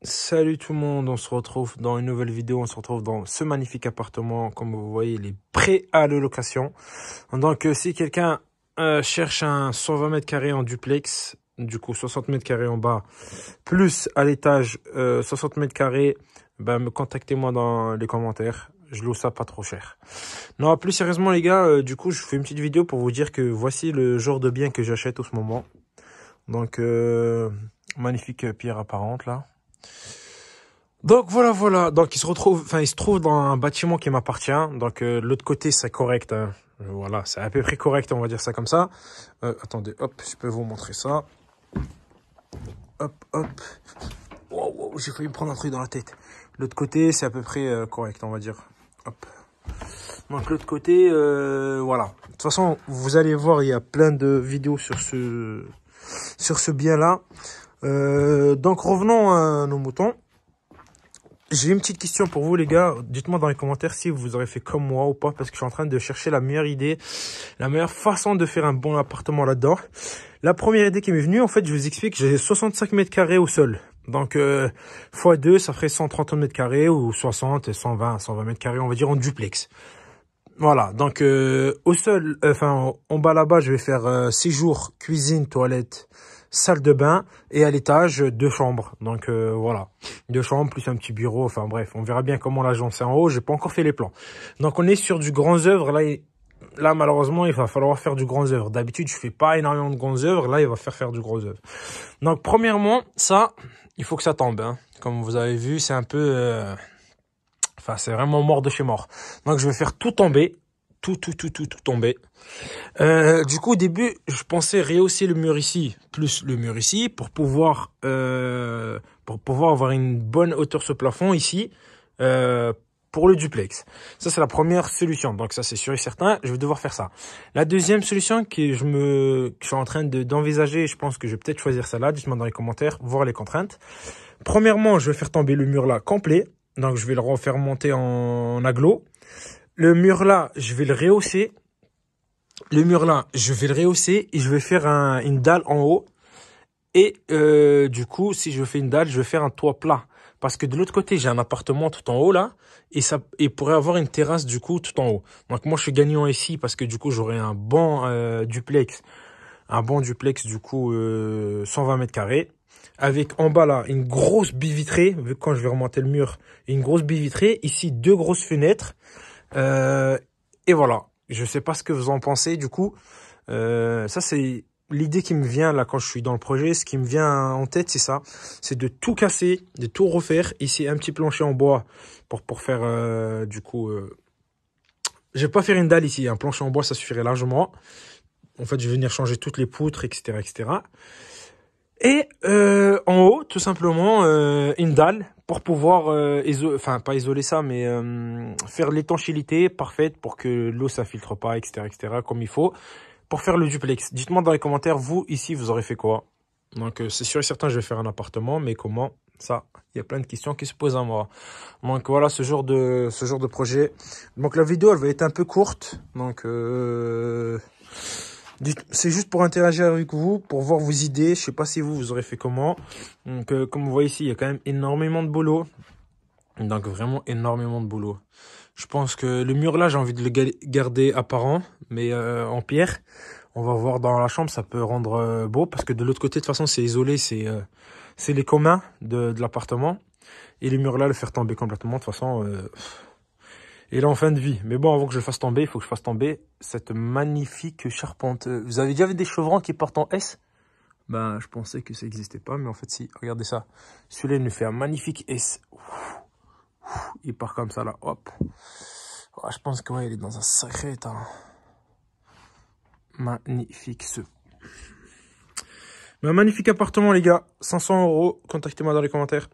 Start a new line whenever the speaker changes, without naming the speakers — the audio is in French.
Salut tout le monde, on se retrouve dans une nouvelle vidéo, on se retrouve dans ce magnifique appartement. Comme vous voyez, il est prêt à la location. Donc si quelqu'un cherche un 120 mètres carrés en duplex, du coup 60 mètres carrés en bas, plus à l'étage 60 mètres carrés, me contactez-moi dans les commentaires. Je loue ça pas trop cher. Non, plus sérieusement les gars, du coup je fais une petite vidéo pour vous dire que voici le genre de bien que j'achète en ce moment. Donc magnifique pierre apparente là. Donc voilà. Donc il se trouve dans un bâtiment qui m'appartient. Donc l'autre côté c'est correct. Hein. Voilà, c'est à peu près correct, on va dire ça comme ça. Attendez, hop, je peux vous montrer ça. Hop. Wow, j'ai failli me prendre un truc dans la tête. L'autre côté c'est à peu près correct, on va dire. Hop. Donc l'autre côté, voilà. De toute façon, vous allez voir, il y a plein de vidéos sur ce bien-là. Donc revenons à nos moutons. J'ai une petite question pour vous les gars, dites-moi dans les commentaires si vous aurez fait comme moi ou pas, parce que je suis en train de chercher la meilleure idée, la meilleure façon de faire un bon appartement là-dedans. La première idée qui m'est venue, en fait, je vous explique, j'ai 65 mètres carrés au sol. Donc, x2, ça ferait 130 mètres carrés ou 60, 120 mètres carrés, on va dire en duplex. Voilà, donc au sol, en bas là-bas, je vais faire séjour, cuisine, toilette, salle de bain et à l'étage, 2 chambres. Donc voilà, 2 chambres plus un petit bureau, enfin bref, on verra bien comment l'agence est en haut, j'ai pas encore fait les plans. Donc on est sur du grand œuvre, là malheureusement, il va falloir faire du grand œuvre. D'habitude, je fais pas énormément de grands œuvres, là il va faire du gros œuvre. Donc premièrement, ça, il faut que ça tombe, hein. Comme vous avez vu, c'est un peu... c'est vraiment mort de chez mort. Donc, je vais faire tout tomber. Tout tomber. Du coup, au début, je pensais rehausser le mur ici, plus le mur ici, pour pouvoir avoir une bonne hauteur sur le plafond ici, pour le duplex. Ça, c'est la première solution. Donc, ça, c'est sûr et certain. Je vais devoir faire ça. La deuxième solution que je suis en train d'envisager, je pense que je vais peut-être choisir celle-là. Dites-moi dans les commentaires, voir les contraintes. Premièrement, je vais faire tomber le mur là complet. Donc, je vais le refaire monter en agglo. Le mur là, je vais le rehausser. Le mur là, je vais le rehausser et je vais faire une dalle en haut. Et du coup, si je fais une dalle, je vais faire un toit plat. Parce que de l'autre côté, j'ai un appartement tout en haut là. Et pourrait avoir une terrasse du coup tout en haut. Donc moi, je suis gagnant ici parce que du coup, j'aurai un bon duplex. Un bon duplex du coup 120 mètres carrés. Avec en bas là une grosse baie vitrée, vu que quand je vais remonter le mur, une grosse baie vitrée, ici 2 grosses fenêtres, et voilà. Je sais pas ce que vous en pensez du coup, ça c'est l'idée qui me vient là quand je suis dans le projet, ce qui me vient en tête c'est ça, c'est de tout casser, de tout refaire, ici un petit plancher en bois pour faire du coup, je vais pas faire une dalle ici, un plancher en bois ça suffirait largement, en fait je vais venir changer toutes les poutres etc. Et en haut, tout simplement, une dalle pour pouvoir pas isoler ça, mais faire l'étanchéité parfaite pour que l'eau s'infiltre pas, etc., comme il faut, pour faire le duplex. Dites-moi dans les commentaires, vous, ici, vous aurez fait quoi? Donc, c'est sûr et certain, je vais faire un appartement, mais comment? Ça, il y a plein de questions qui se posent à moi. Donc, voilà, ce genre de projet. Donc, la vidéo, elle va être un peu courte. Donc, c'est juste pour interagir avec vous, pour voir vos idées. Je sais pas si vous aurez fait comment. Donc, comme vous voyez ici, il y a quand même énormément de boulot. Donc, vraiment énormément de boulot. Je pense que le mur là, j'ai envie de le garder apparent, mais en pierre. On va voir dans la chambre, ça peut rendre beau. Parce que de l'autre côté, de toute façon, c'est isolé. C'est les communs de l'appartement. Et le mur là, le faire tomber complètement. De toute façon... Et là en fin de vie. Mais bon, avant que je le fasse tomber, il faut que je fasse tomber cette magnifique charpente. Vous avez déjà vu des chevrons qui partent en S? Ben, je pensais que ça n'existait pas, mais en fait si. Regardez ça. Celui-là, il nous fait un magnifique S. Il part comme ça là, hop. Oh, je pense que ouais, il est dans un sacré état. Magnifique ce. Mais un magnifique appartement les gars. 500 €. Contactez-moi dans les commentaires.